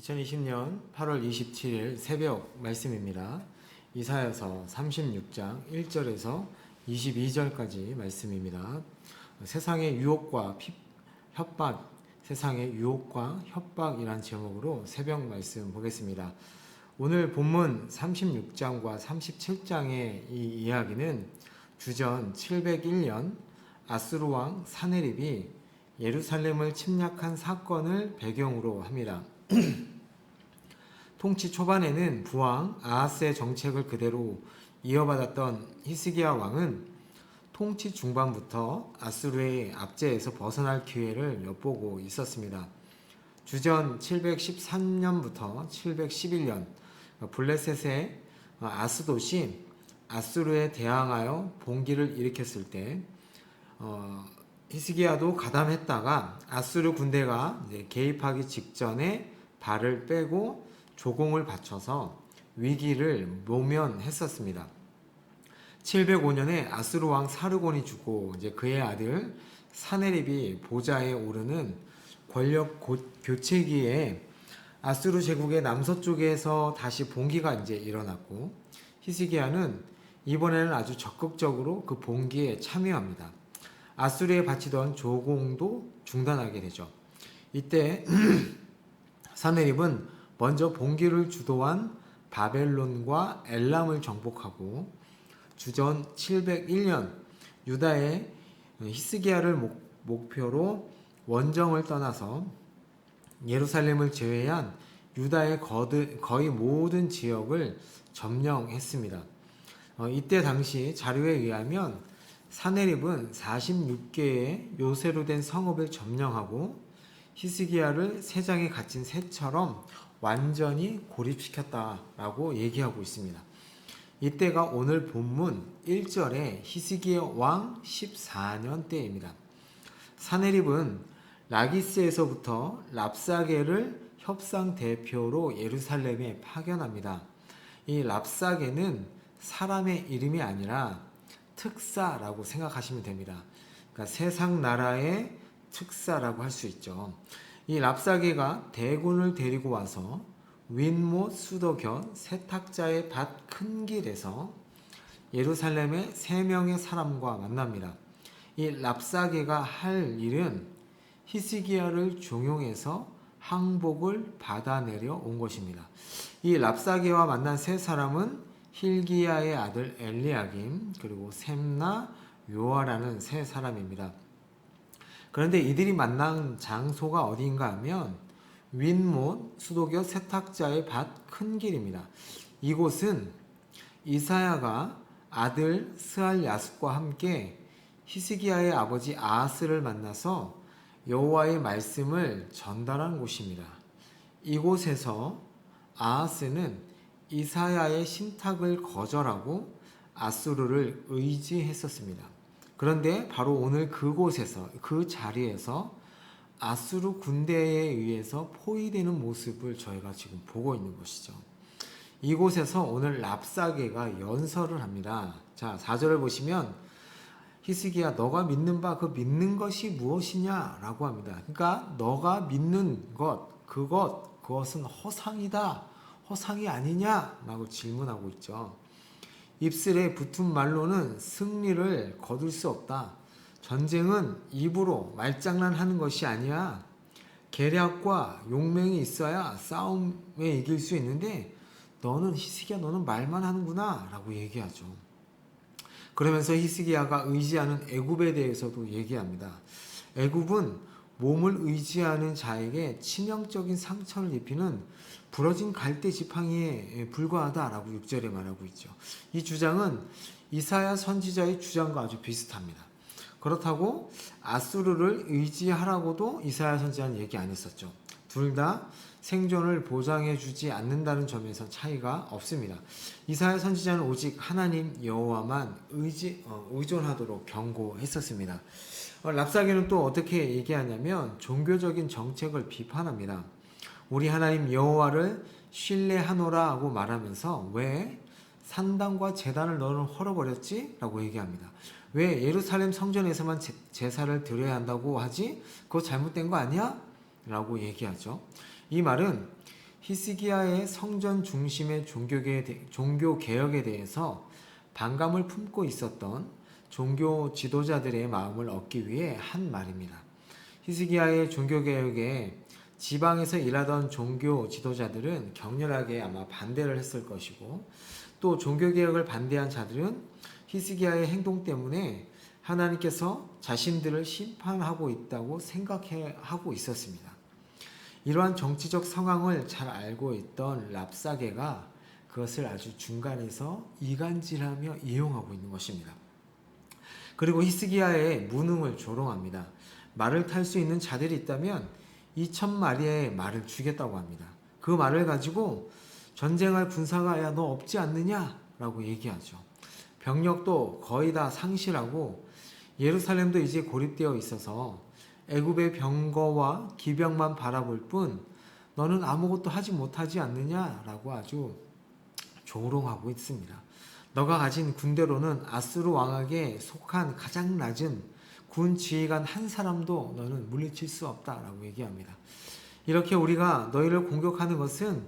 2020년 8월 27일 새벽 말씀입니다. 이사야서 36장 1절에서 22절까지 말씀입니다. 세상의 유혹과 협박, 세상의 유혹과 협박이란 제목으로 새벽 말씀 보겠습니다. 오늘 본문 36장과 37장의 이 이야기는 주전 701년 아수르 왕 사네립이 예루살렘을 침략한 사건을 배경으로 합니다. 통치 초반에는 부왕 아하스의 정책을 그대로 이어받았던 히스기야 왕은 통치 중반부터 아수르의 압제에서 벗어날 기회를 엿보고 있었습니다. 주전 713년부터 711년 블레셋의 아스돗이 아수르에 대항하여 봉기를 일으켰을 때 히스기야도 가담했다가 아수르 군대가 개입하기 직전에 발을 빼고 조공을 바쳐서 위기를 모면했었습니다. 705년에 아수르 왕 사르곤이 죽고 그의 아들 사네립이 보좌에 오르는 권력 교체기에 아수르 제국의 남서쪽에서 다시 봉기가 일어났고 히스기야는 이번에는 아주 적극적으로 그 봉기에 참여합니다. 아수르에 바치던 조공도 중단하게 되죠. 이때 사네립은 먼저 봉기를 주도한 바벨론과 엘람을 정복하고 주전 701년 유다의 히스기야를 목표로 원정을 떠나서 예루살렘을 제외한 유다의 거의 모든 지역을 점령했습니다. 이때 당시 자료에 의하면 사네립은 46개의 요새로 된 성읍을 점령하고 히스기야를 새장에 갇힌 새처럼 완전히 고립시켰다라고 얘기하고 있습니다. 이때가 오늘 본문 1절에 히스기야 왕 14년 때입니다. 사네립은 라기스에서부터 랍사게를 협상 대표로 예루살렘에 파견합니다. 이 랍사게는 사람의 이름이 아니라 특사라고 생각하시면 됩니다. 그러니까 세상 나라의 특사라고 할 수 있죠. 이 랍사게가 대군을 데리고 와서 윈못 수도견 세탁자의 밭 큰 길에서 예루살렘의 3명의 사람과 만납니다. 이 랍사게가 할 일은 히스기야를 종용해서 항복을 받아내려 온 것입니다. 이 랍사게와 만난 세 사람은 힐기야의 아들 엘리야김 그리고 셈나 요아라는 세 사람입니다. 그런데 이들이 만난 장소가 어디인가 하면 윈못 수도교 세탁자의 밭 큰 길입니다. 이곳은 이사야가 아들 스알야습과 함께 히스기야의 아버지 아하스를 만나서 여호와의 말씀을 전달한 곳입니다. 이곳에서 아하스는 이사야의 신탁을 거절하고 아수르를 의지했었습니다. 그런데 바로 오늘 그곳에서 그 자리에서 아수르 군대에 의해서 포위되는 모습을 저희가 지금 보고 있는 것이죠. 이곳에서 오늘 랍사게가 연설을 합니다. 자, 4절을 보시면 히스기야 너가 믿는 바 그 믿는 것이 무엇이냐 라고 합니다. 그러니까 너가 믿는 것 그것은 허상이다. 허상이 아니냐 라고 질문하고 있죠. 입술에 붙은 말로는 승리를 거둘 수 없다. 전쟁은 입으로 말장난하는 것이 아니야. 계략과 용맹이 있어야 싸움에 이길 수 있는데 너는 히스기야 너는 말만 하는구나 라고 얘기하죠. 그러면서 히스기야가 의지하는 애굽에 대해서도 얘기합니다. 애굽은 몸을 의지하는 자에게 치명적인 상처를 입히는 부러진 갈대 지팡이에 불과하다라고 6절에 말하고 있죠. 이 주장은 이사야 선지자의 주장과 아주 비슷합니다. 그렇다고 아수르를 의지하라고도 이사야 선지자는 얘기 안 했었죠. 둘 다 생존을 보장해 주지 않는다는 점에서 차이가 없습니다. 이사야 선지자는 오직 하나님 여호와만 의존하도록 경고했었습니다. 랍사게는 또 어떻게 얘기하냐면 종교적인 정책을 비판합니다. 우리 하나님 여호와를 신뢰하노라 하고 말하면서 왜 산당과 제단을 너는 헐어버렸지? 라고 얘기합니다. 왜 예루살렘 성전에서만 제사를 드려야 한다고 하지? 그거 잘못된 거 아니야? 라고 얘기하죠. 이 말은 히스기야의 성전 중심의 종교 개혁에 대해서 반감을 품고 있었던 종교 지도자들의 마음을 얻기 위해 한 말입니다. 히스기야의 종교 개혁에 지방에서 일하던 종교 지도자들은 격렬하게 아마 반대를 했을 것이고, 또 종교 개혁을 반대한 자들은 히스기야의 행동 때문에 하나님께서 자신들을 심판하고 있다고 생각하고 있었습니다. 이러한 정치적 상황을 잘 알고 있던 랍사게가 그것을 아주 중간에서 이간질하며 이용하고 있는 것입니다. 그리고 히스기야의 무능을 조롱합니다. 말을 탈 수 있는 자들이 있다면 2,000마리의 말을 주겠다고 합니다. 그 말을 가지고 전쟁할 군사가 야 너 없지 않느냐? 라고 얘기하죠. 병력도 거의 다 상실하고 예루살렘도 이제 고립되어 있어서 애굽의 병거와 기병만 바라볼 뿐 너는 아무것도 하지 못하지 않느냐라고 아주 조롱하고 있습니다. 너가 가진 군대로는 아수르 왕에게 속한 가장 낮은 군 지휘관 한 사람도 너는 물리칠 수 없다라고 얘기합니다. 이렇게 우리가 너희를 공격하는 것은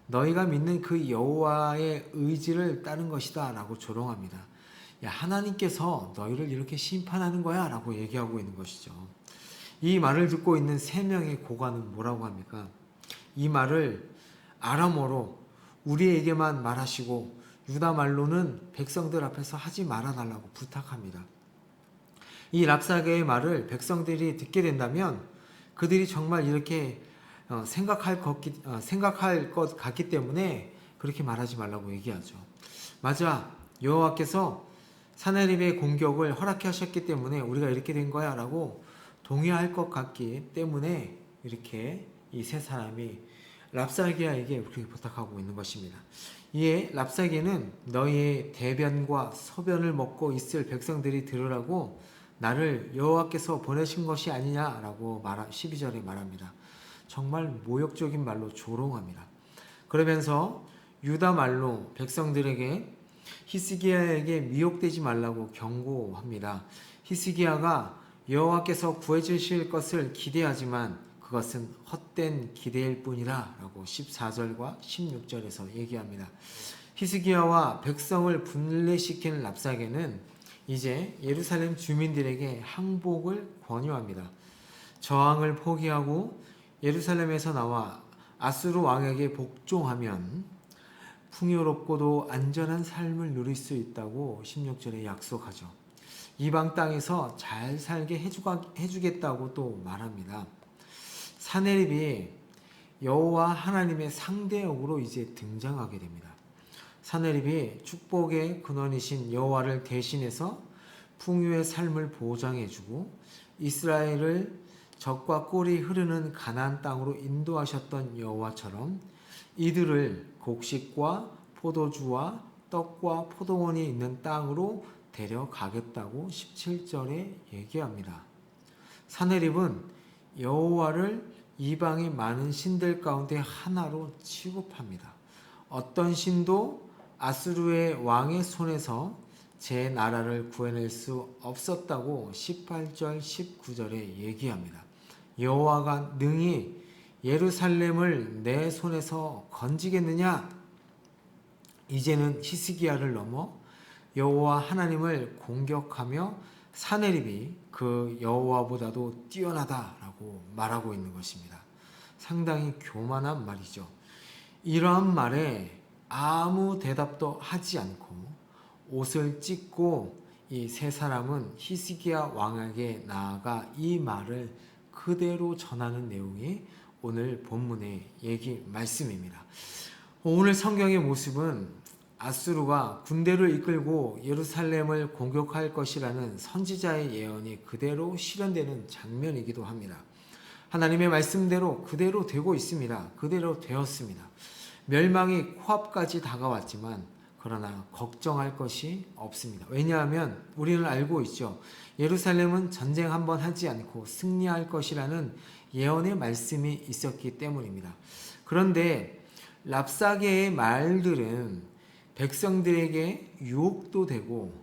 너희가 믿는 그 여호와의 의지를 따른 것이다 라고 조롱합니다. 야, 하나님께서 너희를 이렇게 심판하는 거야 라고 얘기하고 있는 것이죠. 이 말을 듣고 있는 세 명의 고관은 뭐라고 합니까? 이 말을 아람어로 우리에게만 말하시고 유다 말로는 백성들 앞에서 하지 말아달라고 부탁합니다. 이 랍사게의 말을 백성들이 듣게 된다면 그들이 정말 이렇게 생각할 것 같기 때문에 그렇게 말하지 말라고 얘기하죠. 맞아, 여호와께서 사내립의 공격을 허락하셨기 때문에 우리가 이렇게 된 거야 라고 동의할 것 같기 때문에 이렇게 이 세 사람이 랍사게에게 그렇게 부탁하고 있는 것입니다. 이에 랍사게는 너희의 대변과 소변을 먹고 있을 백성들이 들으라고 나를 여호와께서 보내신 것이 아니냐라고 12절에 말합니다. 정말 모욕적인 말로 조롱합니다. 그러면서 유다 말로 백성들에게 히스기야에게 미혹되지 말라고 경고합니다. 히스기야가 여호와께서 구해주실 것을 기대하지만 그것은 헛된 기대일 뿐이라 라고 14절과 16절에서 얘기합니다. 히스기야와 백성을 분리시킨 랍사게는 이제 예루살렘 주민들에게 항복을 권유합니다. 저항을 포기하고 예루살렘에서 나와 아수르 왕에게 복종하면 풍요롭고도 안전한 삶을 누릴 수 있다고 16절에 약속하죠. 이방 땅에서 잘 살게 해주겠다고 또 말합니다. 사내립이 여호와 하나님의 상대역으로 이제 등장하게 됩니다. 사내립이 축복의 근원이신 여호와를 대신해서 풍요의 삶을 보장해주고 이스라엘을 적과 꿀이 흐르는 가나안 땅으로 인도하셨던 여호와처럼 이들을 곡식과 포도주와 떡과 포도원이 있는 땅으로 데려가겠다고 17절에 얘기합니다. 사내립은 여호와를 이방의 많은 신들 가운데 하나로 취급합니다. 어떤 신도 아수르의 왕의 손에서 제 나라를 구해낼 수 없었다고 18절 19절에 얘기합니다. 여호와가 능히 예루살렘을 내 손에서 건지겠느냐? 이제는 히스기야를 넘어 여호와 하나님을 공격하며 사내립이 그 여호와보다도 뛰어나다라고 말하고 있는 것입니다. 상당히 교만한 말이죠. 이러한 말에 아무 대답도 하지 않고 옷을 찢고 이 세 사람은 히스기야 왕에게 나아가 이 말을 그대로 전하는 내용이 오늘 본문의 말씀입니다. 오늘 성경의 모습은 아수르가 군대를 이끌고 예루살렘을 공격할 것이라는 선지자의 예언이 그대로 실현되는 장면이기도 합니다. 하나님의 말씀대로 그대로 되고 있습니다. 그대로 되었습니다. 멸망이 코앞까지 다가왔지만 그러나 걱정할 것이 없습니다. 왜냐하면 우리는 알고 있죠. 예루살렘은 전쟁 한번 하지 않고 승리할 것이라는 예언의 말씀이 있었기 때문입니다. 그런데 랍사게의 말들은 백성들에게 유혹도 되고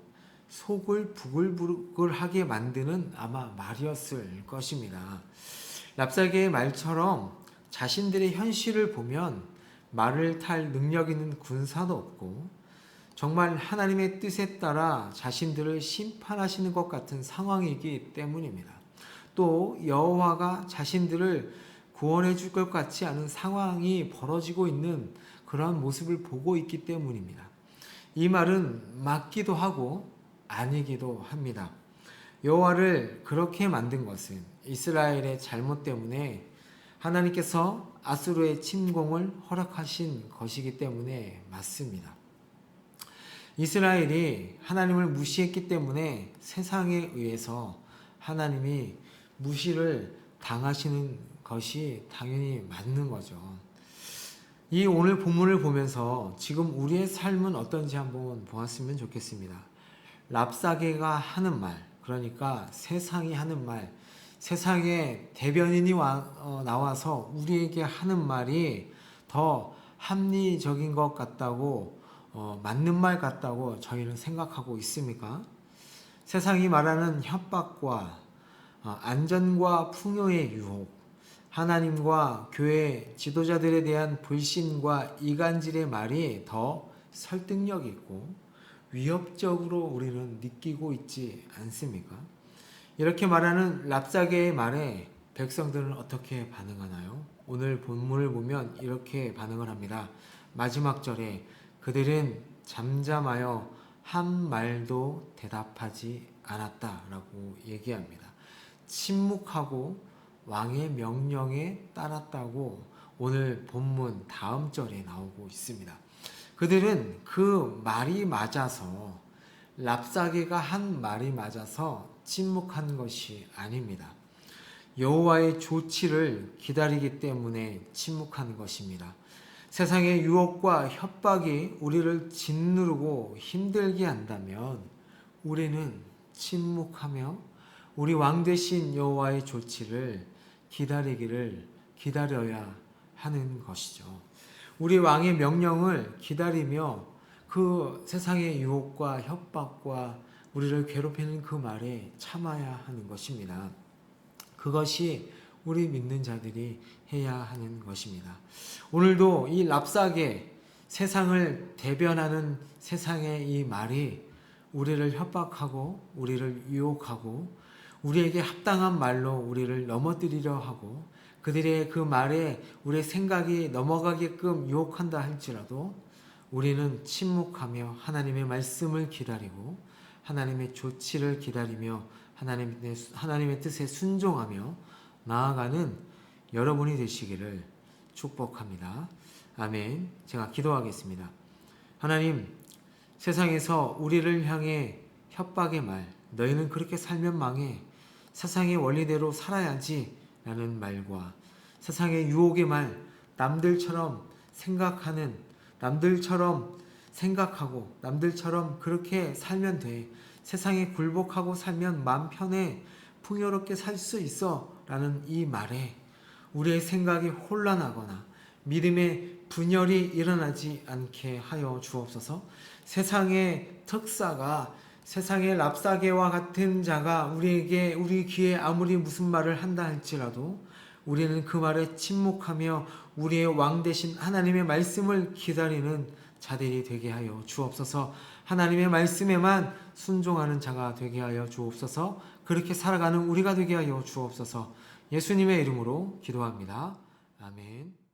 속을 부글부글하게 만드는 아마 말이었을 것입니다. 랍사게의 말처럼 자신들의 현실을 보면 말을 탈 능력 있는 군사도 없고 정말 하나님의 뜻에 따라 자신들을 심판하시는 것 같은 상황이기 때문입니다. 또 여호와가 자신들을 구원해 줄 것 같지 않은 상황이 벌어지고 있는 그러한 모습을 보고 있기 때문입니다. 이 말은 맞기도 하고 아니기도 합니다. 여호와를 그렇게 만든 것은 이스라엘의 잘못 때문에 하나님께서 아수르의 침공을 허락하신 것이기 때문에 맞습니다. 이스라엘이 하나님을 무시했기 때문에 세상에 의해서 하나님이 무시를 당하시는 것이 당연히 맞는 거죠. 이 오늘 본문을 보면서 지금 우리의 삶은 어떤지 한번 보았으면 좋겠습니다. 랍사게가 하는 말, 그러니까 세상이 하는 말, 세상에 대변인이 나와서 우리에게 하는 말이 더 합리적인 것 같다고, 맞는 말 같다고 저희는 생각하고 있습니까? 세상이 말하는 협박과 안전과 풍요의 유혹, 하나님과 교회 지도자들에 대한 불신과 이간질의 말이 더 설득력 있고 위협적으로 우리는 느끼고 있지 않습니까? 이렇게 말하는 랍사게의 말에 백성들은 어떻게 반응하나요? 오늘 본문을 보면 이렇게 반응을 합니다. 마지막 절에 그들은 잠잠하여 한 말도 대답하지 않았다라고 얘기합니다. 침묵하고 왕의 명령에 따랐다고 오늘 본문 다음 절에 나오고 있습니다. 그들은 그 말이 맞아서, 랍사게가 한 말이 맞아서 침묵한 것이 아닙니다. 여호와의 조치를 기다리기 때문에 침묵하는 것입니다. 세상의 유혹과 협박이 우리를 짓누르고 힘들게 한다면 우리는 침묵하며 우리 왕 되신 여호와의 조치를 기다려야 하는 것이죠. 우리 왕의 명령을 기다리며 그 세상의 유혹과 협박과 우리를 괴롭히는 그 말에 참아야 하는 것입니다. 그것이 우리 믿는 자들이 해야 하는 것입니다. 오늘도 이 랍사게, 세상을 대변하는 세상의 이 말이 우리를 협박하고 우리를 유혹하고 우리에게 합당한 말로 우리를 넘어뜨리려 하고 그들의 그 말에 우리의 생각이 넘어가게끔 유혹한다 할지라도 우리는 침묵하며 하나님의 말씀을 기다리고 하나님의 조치를 기다리며 하나님의 뜻에 순종하며 나아가는 여러분이 되시기를 축복합니다. 아멘. 제가 기도하겠습니다. 하나님, 세상에서 우리를 향해 협박의 말, 너희는 그렇게 살면 망해, 세상의 원리대로 살아야지 라는 말과 세상의 유혹의 말, 남들처럼 생각하고 남들처럼 그렇게 살면 돼, 세상에 굴복하고 살면 마음 편해, 풍요롭게 살 수 있어 라는 이 말에 우리의 생각이 혼란하거나 믿음의 분열이 일어나지 않게 하여 주옵소서. 세상의 특사가, 세상의 랍사게와 같은 자가 우리 귀에 아무리 무슨 말을 한다 할지라도 우리는 그 말에 침묵하며 우리의 왕 되신 하나님의 말씀을 기다리는 자들이 되게 하여 주옵소서. 하나님의 말씀에만 순종하는 자가 되게 하여 주옵소서. 그렇게 살아가는 우리가 되게 하여 주옵소서. 예수님의 이름으로 기도합니다. 아멘.